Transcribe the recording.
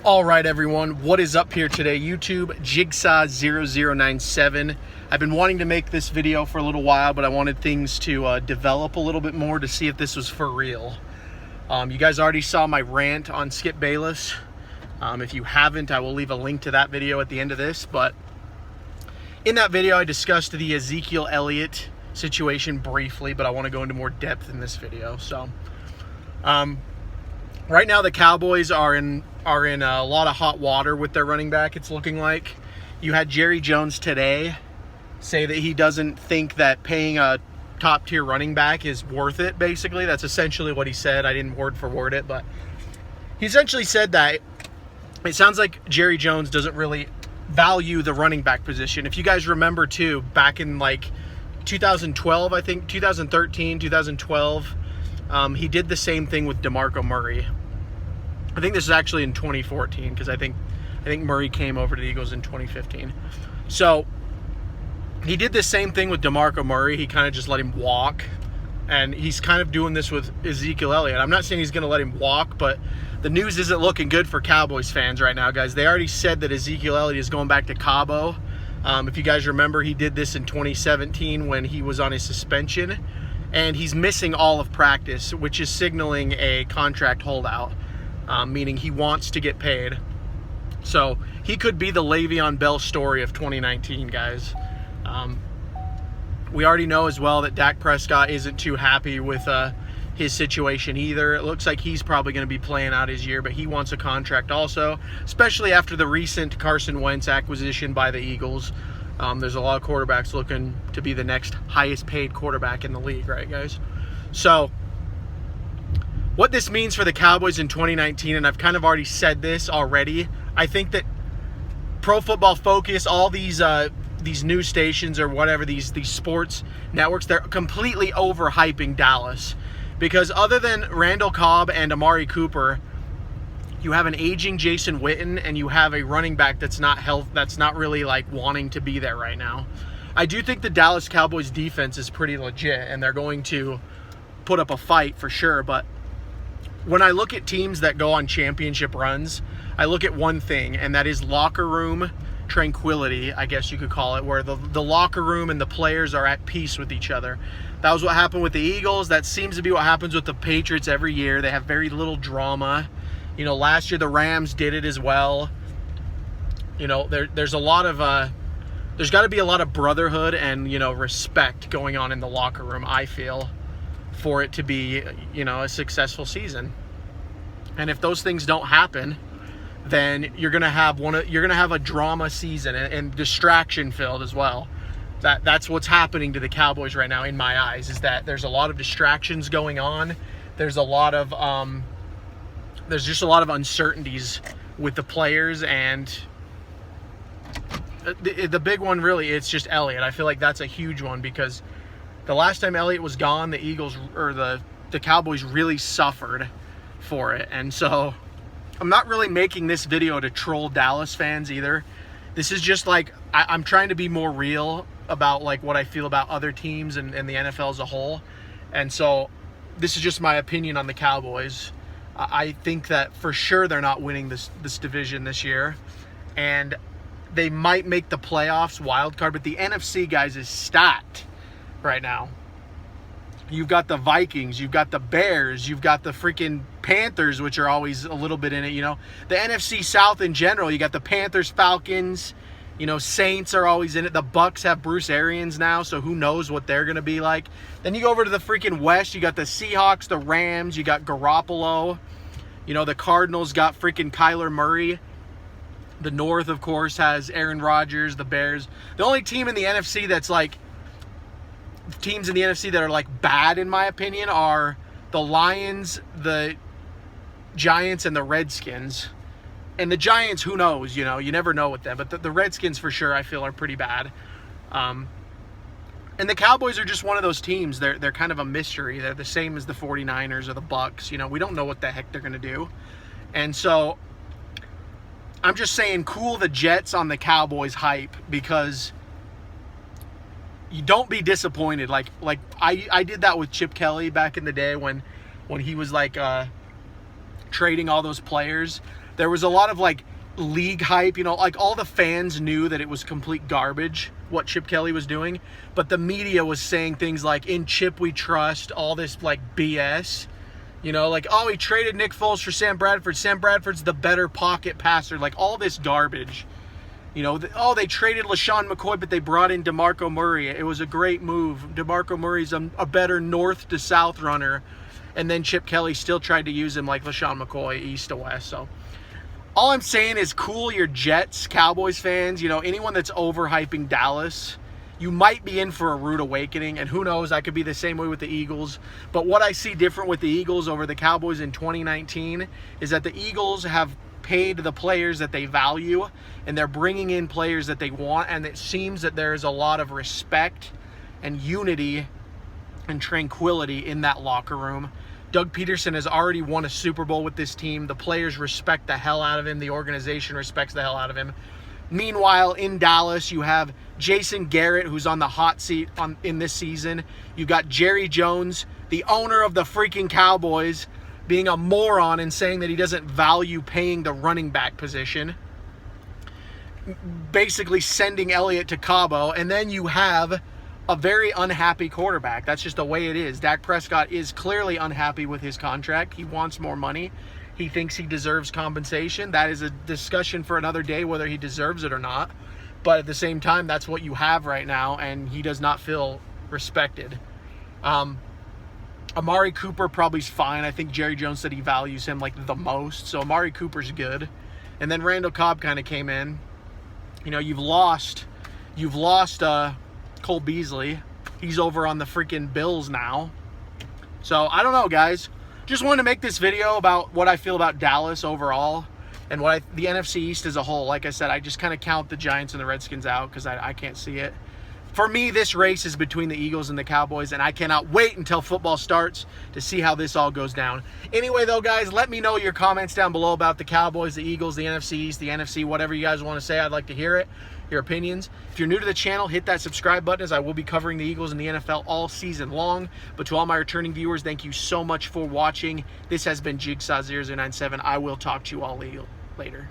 All right, everyone, what is up here today? YouTube, Jigsaw0097. I've been wanting to make this video for a little while, but I wanted things to develop a little bit more to see if this was for real. You guys already saw my rant on Skip Bayless. If you haven't, I will leave a link to that video at the end of this. But in that video, I discussed the Ezekiel Elliot situation briefly, but I want to go into more depth in this video. So, right now the Cowboys are in a lot of hot water with their running back, it's looking like. You had Jerry Jones today say that he doesn't think that paying a top-tier running back is worth it, basically. That's essentially what he said. I didn't word for word it, but he essentially said that it sounds like Jerry Jones doesn't really value the running back position. If you guys remember, too, back in, 2012, I think, 2013, 2012, he did the same thing with DeMarco Murray. I think this is actually in 2014 because I think Murray came over to the Eagles in 2015. So he did the same thing with DeMarco Murray. He kind of just let him walk, and he's kind of doing this with Ezekiel Elliot. I'm not saying he's going to let him walk, but the news isn't looking good for Cowboys fans right now, guys. They already said that Ezekiel Elliot is going back to Cabo. If you guys remember, he did this in 2017 when he was on his suspension, and he's missing all of practice, which is signaling a contract holdout. Meaning he wants to get paid. So he could be the Le'Veon Bell story of 2019, guys. We already know as well that Dak Prescott isn't too happy with his situation either. It looks like he's probably going to be playing out his year, but he wants a contract also, especially after the recent Carson Wentz acquisition by the Eagles. There's a lot of quarterbacks looking to be the next highest paid quarterback in the league, right, guys? So what this means for the Cowboys in 2019, and I've kind of already said this already, I think that Pro Football Focus, all these news stations or whatever, these sports networks, they're completely overhyping Dallas. Because other than Randall Cobb and Amari Cooper, you have an aging Jason Witten, and you have a running back that's not really wanting to be there right now. I do think the Dallas Cowboys defense is pretty legit, and they're going to put up a fight for sure, but when I look at teams that go on championship runs, I look at one thing, and that is locker room tranquility, I guess you could call it, where the locker room and the players are at peace with each other. That was what happened with the Eagles. That seems to be what happens with the Patriots every year. They have very little drama. Last year the Rams did it as well. There's a lot of there's got to be a lot of brotherhood and respect going on in the locker room, I feel, for it to be a successful season. And if those things don't happen, then you're gonna have a drama season and distraction filled as well. That's what's happening to the Cowboys right now, in my eyes, is that there's a lot of distractions going on. There's just a lot of uncertainties with the players, and the big one really, it's just Elliott. I feel like that's a huge one, because the last time Elliott was gone, the Eagles or the Cowboys really suffered for it. And so I'm not really making this video to troll Dallas fans either. This is just I'm trying to be more real about what I feel about other teams and the NFL as a whole. And so this is just my opinion on the Cowboys. I think that for sure they're not winning this division this year. And they might make the playoffs, wild card, but the NFC, guys, is stacked right now. You've got the Vikings, you've got the Bears, you've got the freaking Panthers, which are always a little bit in it, The NFC South in general, you got the Panthers, Falcons, Saints are always in it. The Bucks have Bruce Arians now, so who knows what they're going to be like. Then you go over to the freaking West, you got the Seahawks, the Rams, you got Garoppolo. The Cardinals got freaking Kyler Murray. The North, of course, has Aaron Rodgers, the Bears. The only team in the NFC that's teams in the NFC that are bad, in my opinion, are the Lions, the Giants, and the Redskins. And the Giants, who knows, you never know with them. But the Redskins, for sure, I feel are pretty bad. And the Cowboys are just one of those teams. They're kind of a mystery. They're the same as the 49ers or the Bucks. We don't know what the heck they're going to do. And so I'm just saying, cool the Jets on the Cowboys hype, because you don't be disappointed. I did that with Chip Kelly back in the day when he was trading all those players. there was a lot of like league hype, you know, like all the fans knew that it was complete garbage what Chip Kelly was doing, but the media was saying things like, in Chip we trust, all this like BS, you know, like, oh, he traded Nick Foles for Sam Bradford. Sam Bradford's the better pocket passer, like all this garbage. You know, oh, they traded LaShawn McCoy, but they brought in DeMarco Murray. It was a great move. DeMarco Murray's a better north to south runner. And then Chip Kelly still tried to use him like LaShawn McCoy, east to west. So all I'm saying is cool your jets, Cowboys fans. You know, anyone that's overhyping Dallas, you might be in for a rude awakening. And who knows, I could be the same way with the Eagles. But what I see different with the Eagles over the Cowboys in 2019 is that the Eagles have paid the players that they value, and they're bringing in players that they want, and it seems that there is a lot of respect and unity and tranquility in that locker room. Doug Peterson has already won a Super Bowl with this team. The players respect the hell out of him. The organization respects the hell out of him. Meanwhile, in Dallas, you have Jason Garrett, who's on the hot seat in this season. You've got Jerry Jones, the owner of the freaking Cowboys, being a moron and saying that he doesn't value paying the running back position, basically sending Elliott to Cabo. And then you have a very unhappy quarterback. That's just the way it is. Dak Prescott is clearly unhappy with his contract. He wants more money. He thinks he deserves compensation. That is a discussion for another day, whether he deserves it or not. But at the same time, that's what you have right now, and he does not feel respected. Amari Cooper probably's fine. I think Jerry Jones said he values him like the most. So Amari Cooper's good. And then Randall Cobb kind of came in. You know, you've lost Cole Beasley. He's over on the freaking Bills now. So I don't know, guys. Just wanted to make this video about what I feel about Dallas overall and the NFC East as a whole. Like I said, I just kind of count the Giants and the Redskins out because I can't see it. For me, this race is between the Eagles and the Cowboys, and I cannot wait until football starts to see how this all goes down. Anyway, though, guys, let me know your comments down below about the Cowboys, the Eagles, the NFC East, the NFC, whatever you guys want to say. I'd like to hear it, your opinions. If you're new to the channel, hit that subscribe button, as I will be covering the Eagles and the NFL all season long. But to all my returning viewers, thank you so much for watching. This has been Jigsaw097. I will talk to you all later.